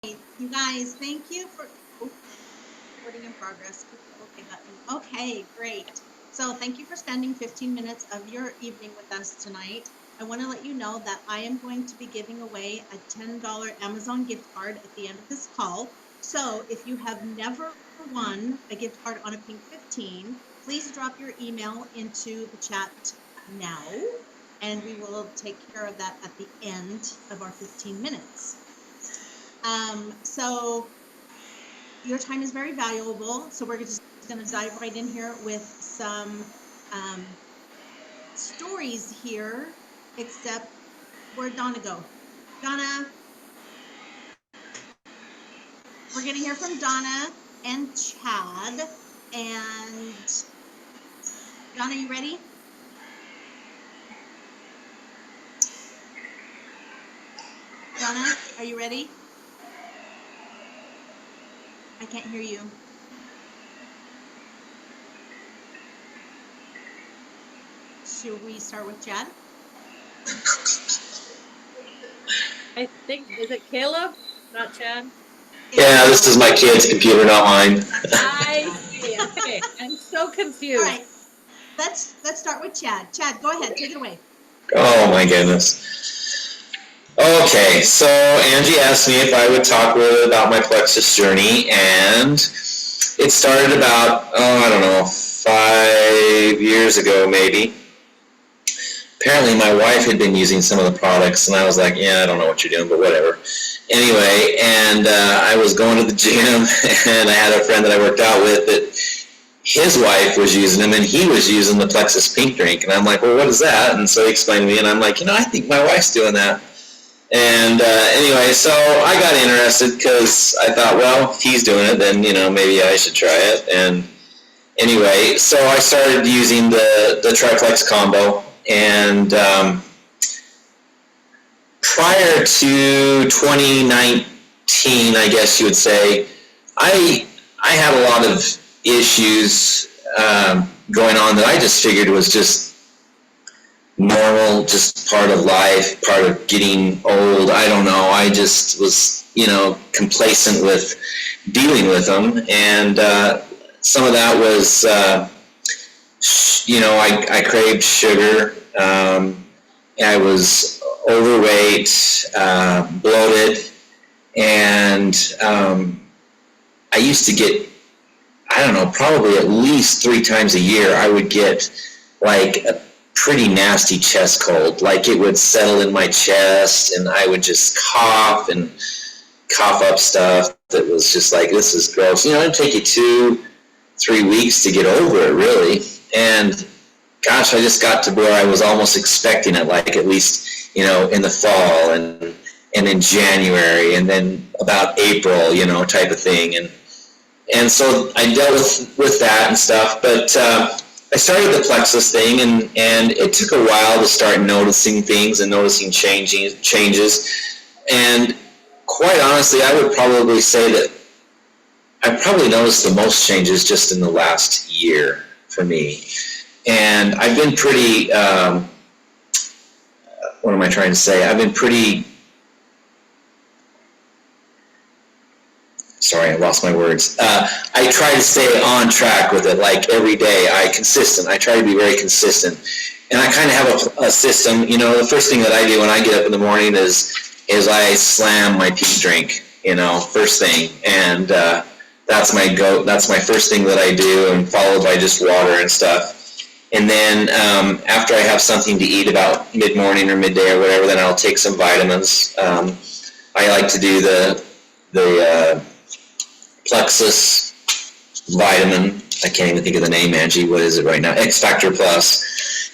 You guys, thank you for recording in progress. Click the OK button. Okay, great. So thank you for spending 15 minutes of your evening with us tonight. I want to let you know that I am going to be giving away a $10 Amazon gift card at the end of this call. So if you have never won a gift card on a Pink 15, please drop your email into the chat now, and we will take care of that at the end of our 15 minutes. So your time is very valuable. So we're just going to dive right in here with some stories here, except where'd Donna go? Donna, we're going to hear from Donna and Chad. And Donna, you ready? Donna, are you ready? I can't hear you. Should we start with Chad? I think, is it Caleb, not Chad? Yeah, this is my kid's computer, not mine. I see. Okay, I'm so confused. All right, let's start with Chad. Chad, go ahead, take it away. Oh my goodness. Okay, so Angie asked me if I would talk with her about my plexus journey, and it started about, I don't know, 5 years ago maybe. Apparently my wife had been using some of the products, and I was like, yeah, I don't know what you're doing, but whatever. Anyway, and I was going to the gym, and I had a friend that I worked out with that his wife was using them, and he was using the Plexus Pink drink, and I'm like, well, what is that? And so he explained to me, and I'm like, I think my wife's doing that. And anyway, so I got interested because I thought, well, if he's doing it, then, maybe I should try it. And anyway, so I started using the Triflex combo, and prior to 2019, I guess you would say, I had a lot of issues going on that I just figured was just normal, just part of life, part of getting old. I don't know. I just was, complacent with dealing with them. And some of that was, I craved sugar. I was overweight, bloated, and I used to get, I don't know, probably at least 3 times a year, I would get like a pretty nasty chest cold. Like it would settle in my chest, and I would just cough and cough up stuff that was just like, this is gross. It'd take you 2-3 weeks to get over it, really. And gosh, I just got to where I was almost expecting it, like at least, in the fall and in January, and then about April, type of thing. And so I dealt with that and stuff, but I started the Plexus thing, and it took a while to start noticing things and noticing changes. And quite honestly, I would probably say that I probably noticed the most changes just in the last year for me. And I've been pretty, what am I trying to say? I've been pretty, sorry, I lost my words. I try to stay on track with it, like every day. I try to be very consistent. And I kind of have a system. The first thing that I do when I get up in the morning is I slam my pea drink, first thing. And that's my first thing that I do, and followed by just water and stuff. And then after I have something to eat about mid-morning or midday or whatever, then I'll take some vitamins. I like to do the Plexus vitamin. I can't even think of the name, Angie. What is it right now? X Factor Plus.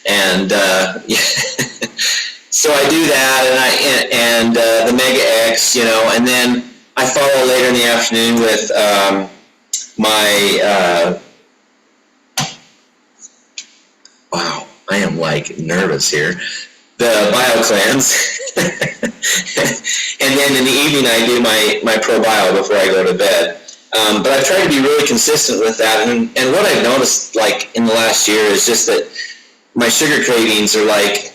And so I do that, and the Mega X, and then I follow later in the afternoon with my wow, I am like nervous here. The BioCleanse. And then in the evening I do my ProBio before I go to bed. But I've tried to be really consistent with that. And what I've noticed, like, in the last year is just that my sugar cravings are like,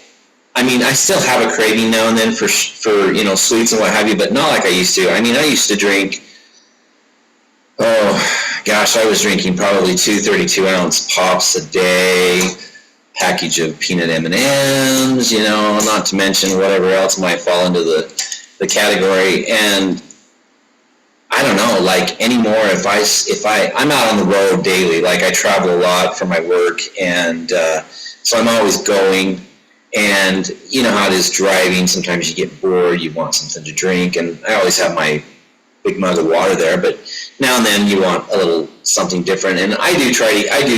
I mean, I still have a craving now and then for sweets and what have you, but not like I used to. I mean, I used to drink, oh gosh, I was drinking probably 2 32-ounce pops a day, package of peanut M&Ms, not to mention whatever else might fall into the category. And I don't know, like anymore, I'm out on the road daily, like I travel a lot for my work, and so I'm always going, and you know how it is driving, sometimes you get bored, you want something to drink, and I always have my big mug of water there, but now and then you want a little something different, and I do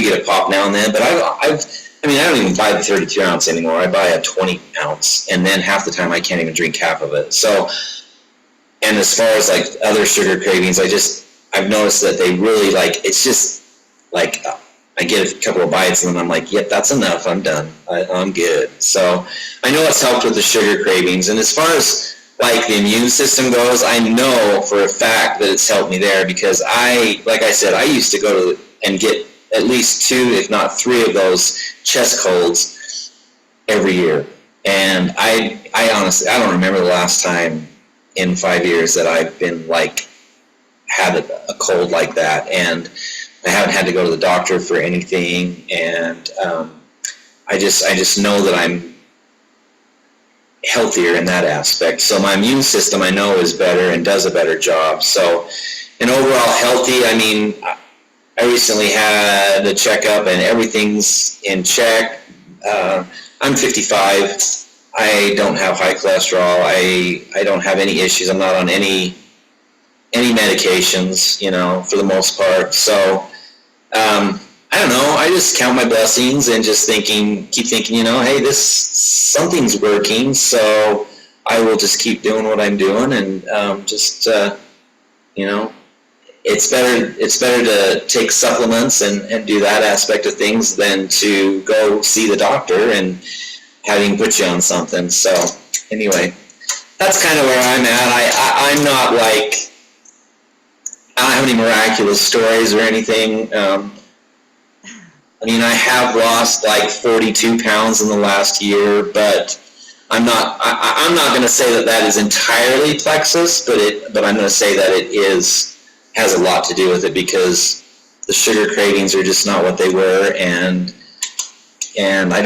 get a pop now and then, but I don't even buy the 32 ounce anymore. I buy a 20 ounce, and then half the time I can't even drink half of it. So, and as far as like other sugar cravings, I've noticed that they really it's just like I get a couple of bites and then I'm like, yep, that's enough. I'm done. I'm good. So I know it's helped with the sugar cravings. And as far as like the immune system goes, I know for a fact that it's helped me there, because like I said, I used to go and get at least 2, if not 3 of those chest colds every year. And I honestly, I don't remember the last time in 5 years that I've been had a cold like that, and I haven't had to go to the doctor for anything, and I just know that I'm healthier in that aspect. So my immune system, I know, is better and does a better job. So, and overall healthy, I mean, I recently had a checkup and everything's in check. I'm 55. I don't have high cholesterol. I don't have any issues. I'm not on any medications, for the most part. So, I don't know. I just count my blessings and just keep thinking, hey, something's working. So I will just keep doing what I'm doing, and it's better to take supplements and do that aspect of things than to go see the doctor and have him put you on something. So anyway, that's kind of where I'm at. I'm not I don't have any miraculous stories or anything. I mean, I have lost 42 pounds in the last year, but I'm not going to say that is entirely plexus, but I'm going to say that it has a lot to do with it, because the sugar cravings are just not what they were, and I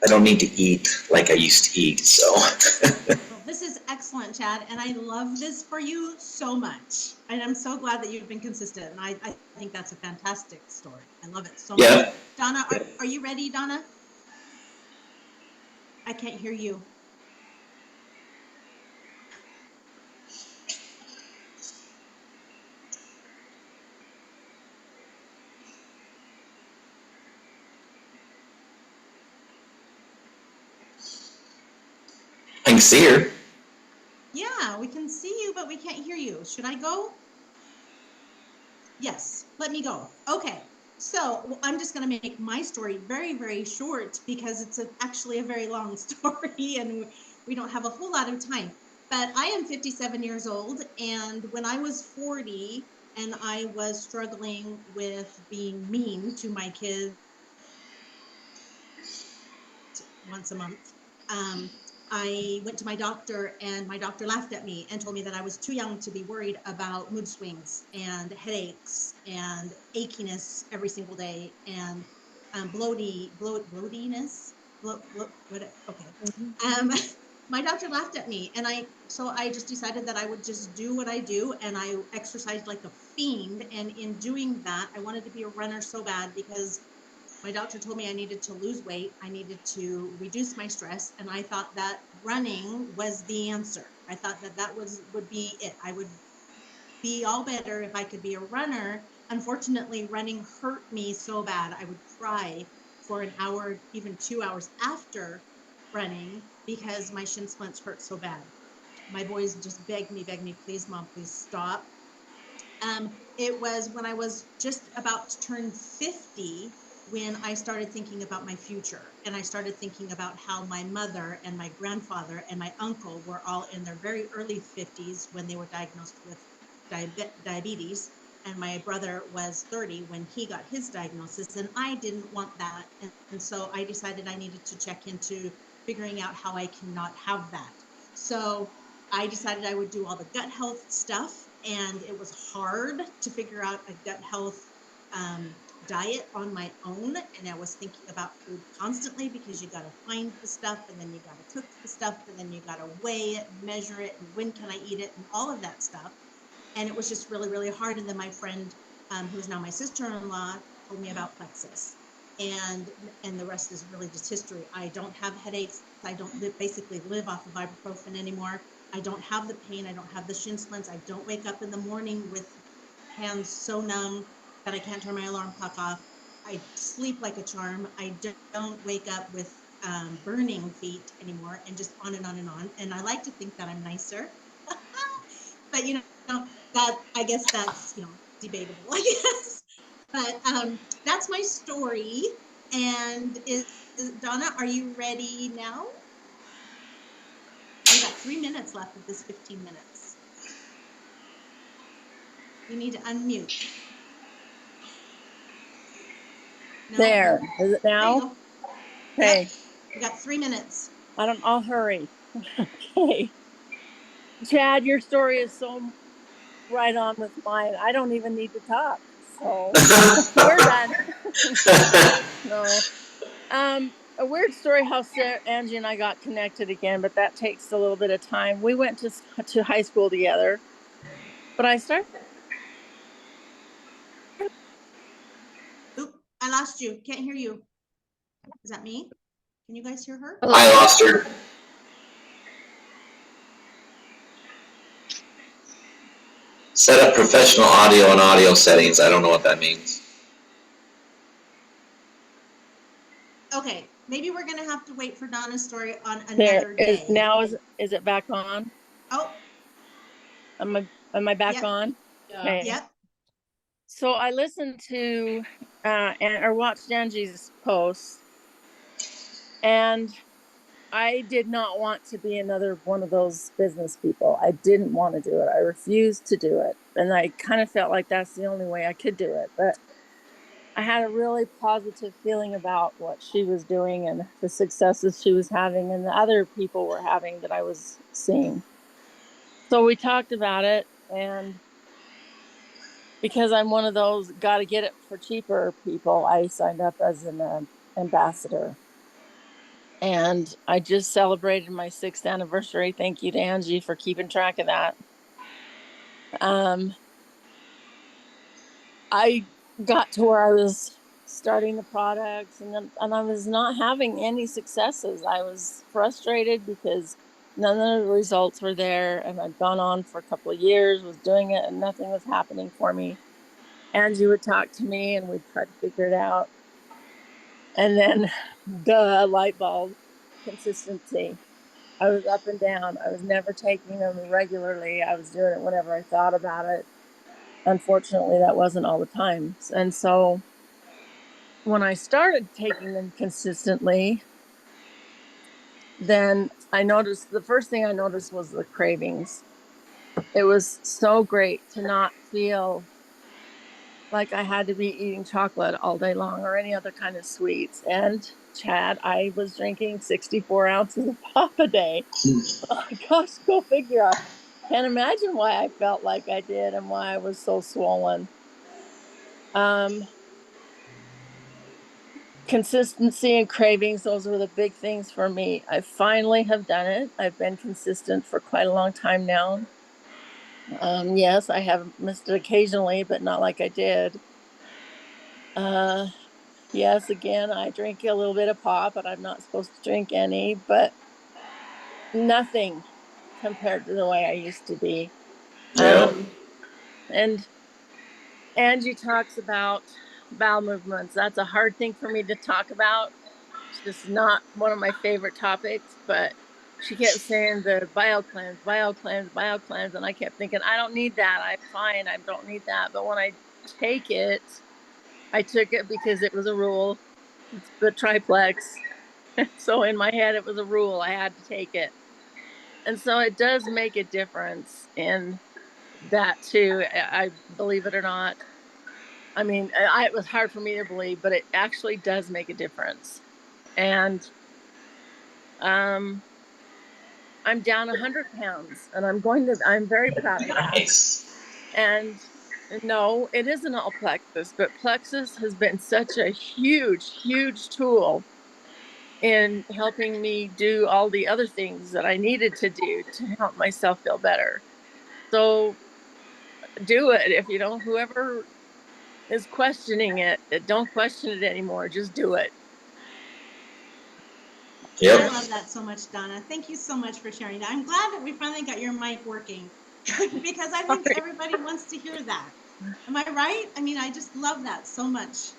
don't need to eat like I used to eat. So Well, this is excellent, Chad, and I love this for you so much. And I'm so glad that you've been consistent, and I think that's a fantastic story. I love it so yeah. much. Donna, are you ready, Donna? I can't hear you. I can see her. Yeah, we can see you, but we can't hear you. Should I go? Yes, let me go. Okay, so I'm just going to make my story very, very short, because it's actually a very long story and we don't have a whole lot of time. But I am 57 years old, and when I was 40 and I was struggling with being mean to my kids once a month, I went to my doctor, and my doctor laughed at me and told me that I was too young to be worried about mood swings and headaches and achiness every single day, and bloatiness. Okay. My doctor laughed at me, and so I just decided that I would just do what I do, and I exercised like a fiend. And in doing that, I wanted to be a runner so bad, because my doctor told me I needed to lose weight, I needed to reduce my stress, and I thought that running was the answer. I thought that would be it. I would be all better if I could be a runner. Unfortunately, running hurt me so bad. I would cry for an hour, even 2 hours after running, because my shin splints hurt so bad. My boys just begged me, please, Mom, please stop. It was when I was just about to turn 50 when I started thinking about my future. And I started thinking about how my mother and my grandfather and my uncle were all in their very early 50s when they were diagnosed with diabetes. and my brother was 30 when he got his diagnosis, and I didn't want that. And so I decided I needed to check into figuring out how I cannot have that. So I decided I would do all the gut health stuff, and it was hard to figure out a gut health diet on my own. And I was thinking about food constantly because you got to find the stuff, and then you got to cook the stuff, and then you got to weigh it and measure it, and when can I eat it, and all of that stuff. And it was just really, really hard. And then my friend, who is now my sister-in-law, told me about plexus, and the rest is really just history. I don't have headaches. I don't basically live off of ibuprofen anymore. I don't have the pain. I don't have the shin splints. I don't wake up in the morning with hands so numb that I can't turn my alarm clock off. I sleep like a charm. I don't wake up with burning feet anymore, and just on and on and on. And I like to think that I'm nicer, but that, I guess that's debatable, I guess. But that's my story. And Donna, are you ready now? You got 3 minutes left of this 15 minutes. You need to unmute. No? There. Is it There you now? go. Okay. Yep. You got 3 minutes. I'll hurry. Okay. Chad, your story is so right on with mine. I don't even need to talk. So we're done. No. A weird story how Angie and I got connected again, but that takes a little bit of time. We went to high school together, but I started. Oop, I lost you. Can't hear you. Is that me? Can you guys hear her? I lost her. Set up professional audio and audio settings. I don't know what that means. Okay, maybe we're gonna have to wait for Donna's story on There another is day. now. Is it back on? Oh, Am I back yep. on? Okay. Yep. So I listened to or watched Angie's post, and I did not want to be another one of those business people. I didn't want to do it. I refused to do it. And I kind of felt like that's the only way I could do it. But I had a really positive feeling about what she was doing and the successes she was having and the other people were having that I was seeing. So we talked about it, and because I'm one of those got to get it for cheaper people, I signed up as an ambassador. And I just celebrated my 6th anniversary. Thank you to Angie for keeping track of that. I got to where I was starting the products, and I was not having any successes. I was frustrated because none of the results were there, and I'd gone on for a couple of years, was doing it, and nothing was happening for me. Angie would talk to me, and we'd try to figure it out. And then the light bulb, consistency. I was up and down. I was never taking them regularly. I was doing it whenever I thought about it. Unfortunately, that wasn't all the time. And so when I started taking them consistently, then I noticed the first thing I noticed was the cravings. It was so great to not feel like I had to be eating chocolate all day long or any other kind of sweets. And Chad, I was drinking 64 ounces of pop a day. Oh, gosh, go figure. I can't imagine why I felt like I did and why I was so swollen. Consistency and cravings, those were the big things for me. I finally have done it. I've been consistent for quite a long time now. Yes, I have missed it occasionally, but not like I did. Yes, again, I drink a little bit of pop, but I'm not supposed to drink any, but nothing compared to the way I used to be. Yeah. And Angie talks about bowel movements. That's a hard thing for me to talk about. It's just not one of my favorite topics, but she kept saying the bio cleanse, bio cleanse, bio cleanse. And I kept thinking, I don't need that. I'm fine. I don't need that. But when I take it, I took it because it was a rule. It's the triplex. So in my head, it was a rule. I had to take it. And so it does make a difference in that too. I believe it or not. I mean, it was hard for me to believe, but it actually does make a difference. And I'm down 100 pounds, and I'm very proud of that. Nice. And no, it isn't all Plexus, but Plexus has been such a huge, huge tool in helping me do all the other things that I needed to do to help myself feel better. So do it. If you don't, whoever is questioning it, don't question it anymore. Just do it. Yep. I love that so much, Donna. Thank you so much for sharing that. I'm glad that we finally got your mic working because I think everybody wants to hear that. Am I right? I mean, I just love that so much.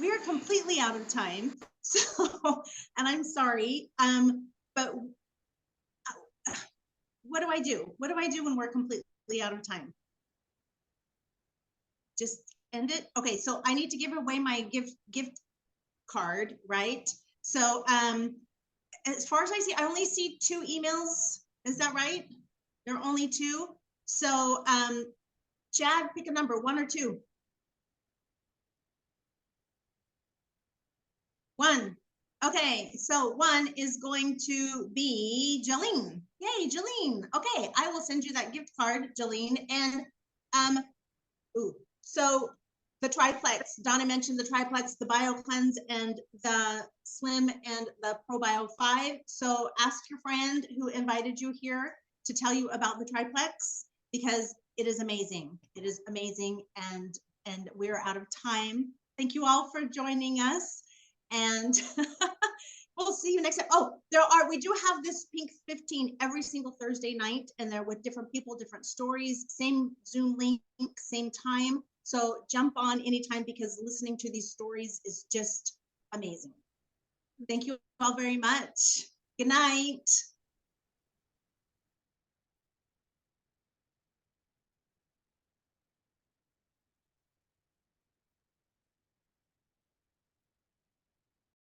We are completely out of time, so and I'm sorry. But what do I do? What do I do when we're completely out of time? Just end it. Okay, so I need to give away my gift card, right? So as far as I see, I only see 2 emails. Is that right? There are only 2. So Chad, pick a number, 1 or 2. 1. Okay, so 1 is going to be Jolene. Yay, Jolene. Okay, I will send you that gift card, Jolene. And so the triplex, Donna mentioned the triplex, the Bio Cleanse, and the Slim, and the ProBio 5. So ask your friend who invited you here to tell you about the triplex, because it is amazing. It is amazing, and we're out of time. Thank you all for joining us, and we'll see you next time. Oh, we do have this Pink 15 every single Thursday night, and they're with different people, different stories, same Zoom link, same time. So jump on anytime, because listening to these stories is just amazing. Thank you all very much. Good night.